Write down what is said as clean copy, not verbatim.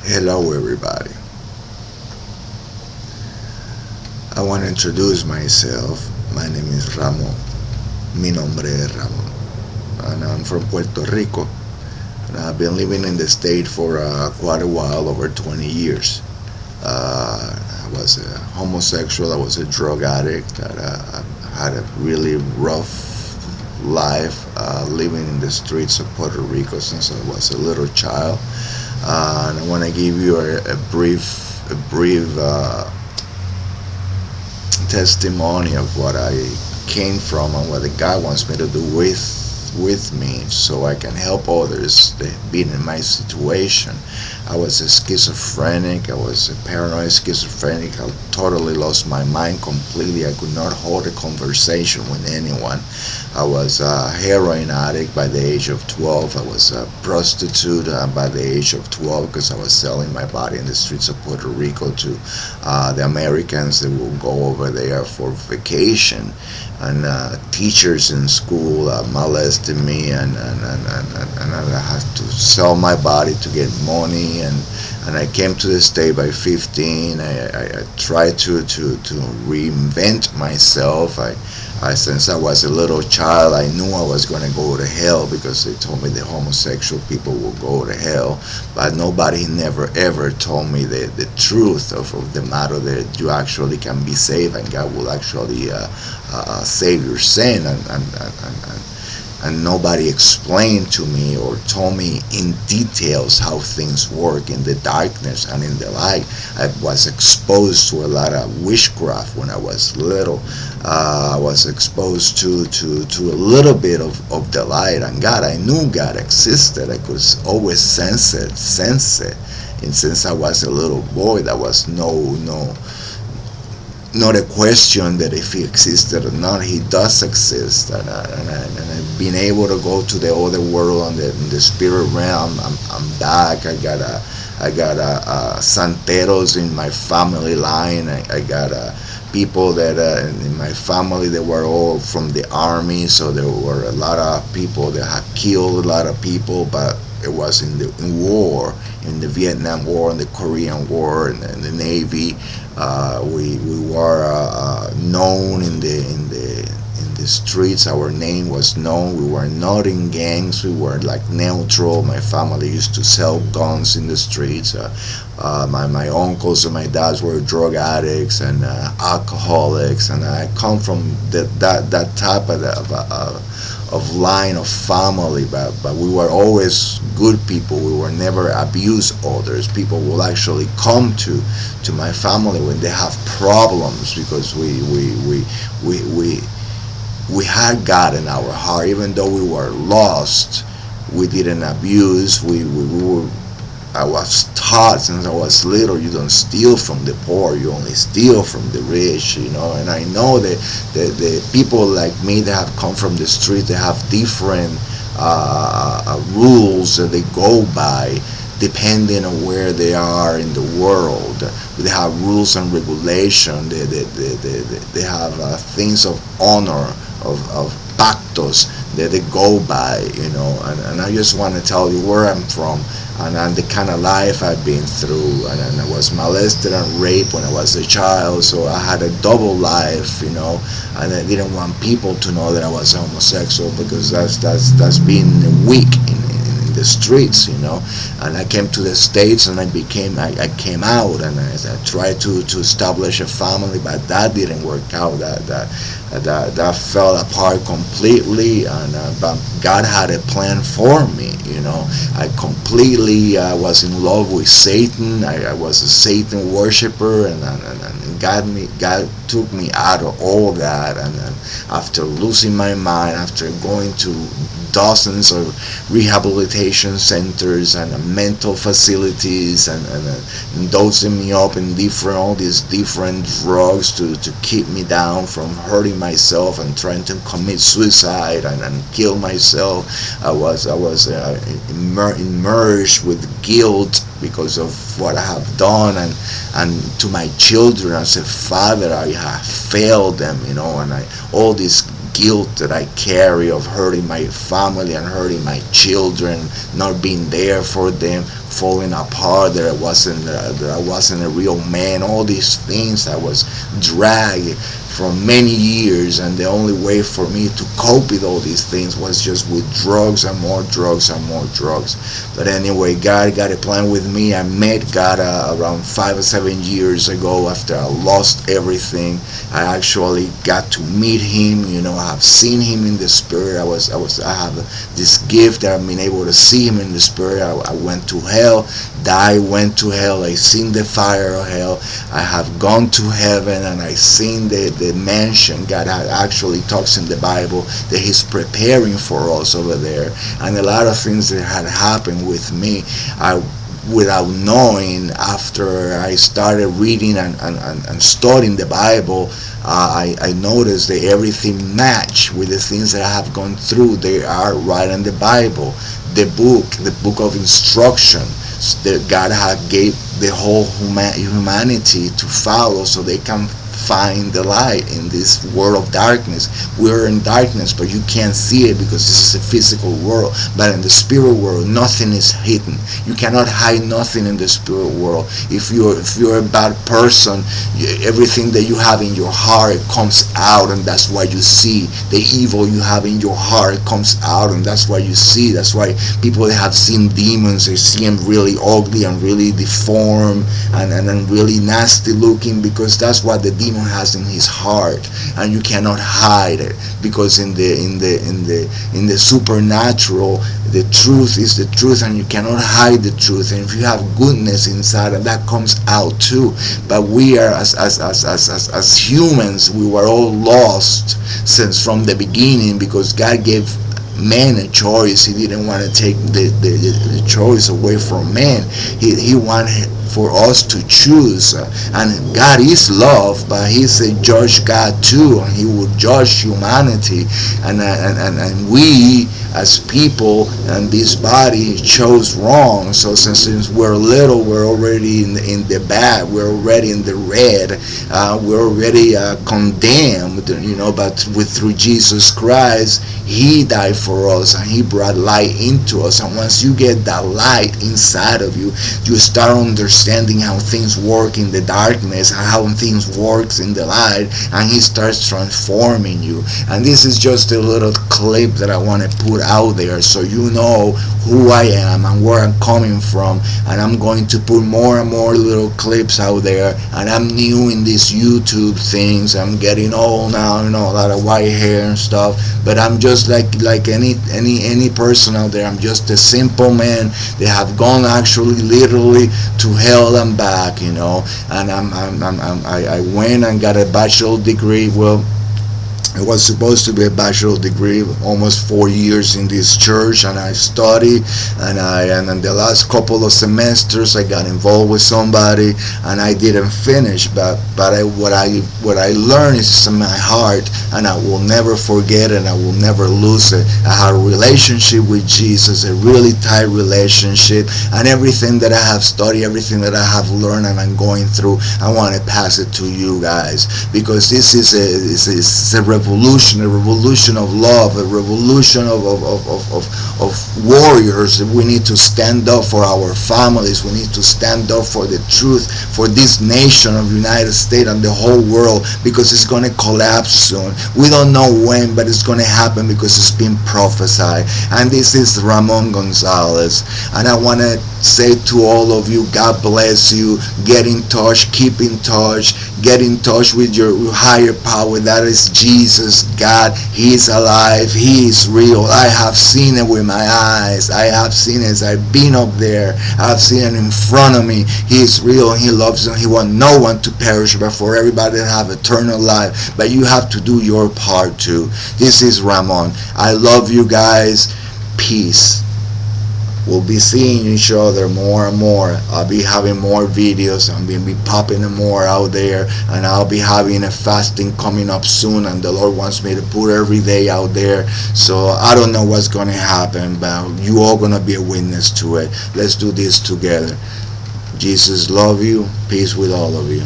Hello, everybody. I want to introduce myself. My name is Ramon. Mi nombre es Ramon. And I'm from Puerto Rico. And I've been living in the state for quite a while, over 20 years. I was a homosexual. I was a drug addict. I had a really rough life living in the streets of Puerto Rico since I was a little child. And I want to give you a brief testimony of what I came from and what the God wants me to do with me, so I can help others that have been in my situation. I was a schizophrenic. I was a paranoid schizophrenic. I totally lost my mind completely. I could not hold a conversation with anyone. I was a heroin addict by the age of 12. I was a prostitute by the age of 12 because I was selling my body in the streets of Puerto Rico to the Americans that will go over there for vacation. And teachers in school molested me, and I had to sell my body to get money. And I came to the state by 15. I tried to reinvent myself. Since I was a little child, I knew I was going to go to hell because they told me the homosexual people will go to hell. But nobody never ever told me the truth of the matter, that you actually can be saved and God will actually save your sin. And nobody explained to me or told me in details how things work in the darkness and in the light. I was exposed to a lot of witchcraft when I was little. I was exposed to a little bit of the light and God. I knew God existed. I could always sense it. And since I was a little boy, there was not a question that if he existed or not. He does exist, and I've been able to go to the other world, in the spirit realm. I'm back. I got santeros in my family line. I got people that in my family that were all from the army, so there were a lot of people that had killed a lot of people, but it was in war, in the Vietnam War, in the Korean War, and the Navy. We were known in the streets. Our name was known. We were not in gangs. We were like neutral. My family used to sell guns in the streets. My uncles and my dads were drug addicts and alcoholics, and I come from that type of line of family, but we were always good people. We were never abuse others. People will actually come to my family when they have problems, because we had God in our heart. Even though we were lost, we didn't abuse. We were, I was taught since I was little, you don't steal from the poor, you only steal from the rich, And I know that the people like me that have come from the street, they have different rules that they go by depending on where they are in the world. They have rules and regulation. They have things of honor, of pactos that they go by, And I just want to tell you where I'm from and the kind of life I've been through. And I was molested and raped when I was a child, so I had a double life, And I didn't want people to know that I was homosexual, because that's being weak in the streets, And I came to the States and I came out, and I tried to establish a family, but that didn't work out. That fell apart completely, and but God had a plan for me. I completely was in love with Satan. I was a Satan worshiper, and God took me out of all that. And after losing my mind, after going to dozens of rehabilitation centers and mental facilities, and dosing me up in all these different drugs to keep me down from hurting myself and trying to commit suicide and kill myself. I was immersed with guilt because of what I have done, and to my children as a father, I have failed them, and all this guilt that I carry of hurting my family and hurting my children, not being there for them, falling apart, that I wasn't a real man. All these things I was dragged from many years, and the only way for me to cope with all these things was just with drugs and more drugs and more drugs. But anyway, God got a plan with me. I met God around 5 or 7 years ago after I lost everything. I actually got to meet Him. I have seen Him in the Spirit. I have this gift that I've been able to see Him in the Spirit. I went to hell, went to hell. I seen the fire of hell. I have gone to heaven, and I seen the mansion. God actually talks in the Bible that He's preparing for us over there, and a lot of things that had happened with me, without knowing. After I started reading and studying the Bible, I noticed that everything matched with the things that I have gone through. They are right in the Bible. The book of instruction that God had gave the whole humanity to follow, so they can find the light in this world of darkness. We're in darkness, but you can't see it because this is a physical world. But in the spirit world, nothing is hidden. You cannot hide nothing in the spirit world. If you're a bad person, everything that you have in your heart comes out, and that's why you see. The evil you have in your heart comes out, and that's why you see. That's why people that have seen demons, they see them really ugly and really deformed and really nasty looking, because that's what the demon has in his heart, and you cannot hide it, because in the supernatural, the truth is the truth, and you cannot hide the truth. And if you have goodness inside, and that comes out too. But we are as humans, we were all lost since from the beginning, because God gave man a choice. He didn't want to take the choice away from man. He wanted for us to choose, and God is love, but He's a judge God too, and He will judge humanity, and we as people and this body chose wrong. So since we're little, we're already in the bad, we're already in the red, we're already condemned, but through Jesus Christ, He died for us, and He brought light into us. And once you get that light inside of you, you start understanding how things work in the darkness and how things works in the light, and He starts transforming you. And this is just a little clip that I want to put out there, so you know who I am and where I'm coming from. And I'm going to put more and more little clips out there, and I'm new in these YouTube things. I'm getting old now, a lot of white hair and stuff, but I'm just like any person out there. I'm just a simple man that have gone actually literally to hell and back, and I went and got a bachelor's degree. Well, it was supposed to be a bachelor's degree, almost 4 years in this church, and I studied, and in the last couple of semesters I got involved with somebody, and I didn't finish. But what I learned is in my heart, and I will never forget it, and I will never lose it. I had a relationship with Jesus, a really tight relationship, and everything that I have studied, everything that I have learned and I'm going through, I want to pass it to you guys, because this is a revolution of love, a revolution of warriors. We need to stand up for our families. We need to stand up for the truth, for this nation of United States and the whole world, because it's going to collapse soon. We don't know when, but it's going to happen because it's been prophesied. And this is Ramon Gonzalez, and I want to say to all of you, God bless you. Get in touch, keep in touch, get in touch with your higher power. That is Jesus, God. He is alive, He is real. I have seen it with my eyes. I have seen it as I've been up there. I've seen it in front of me. He is real, and He loves you. He wants no one to perish, but for everybody to have eternal life. But you have to do your part too. This is Ramon. I love you guys. Peace. We'll be seeing each other more and more. I'll be having more videos. I'm going to be popping more out there, and I'll be having a fasting coming up soon, and the Lord wants me to put every day out there. So I don't know what's going to happen, but you all going to be a witness to it. Let's do this together. Jesus love you. Peace with all of you.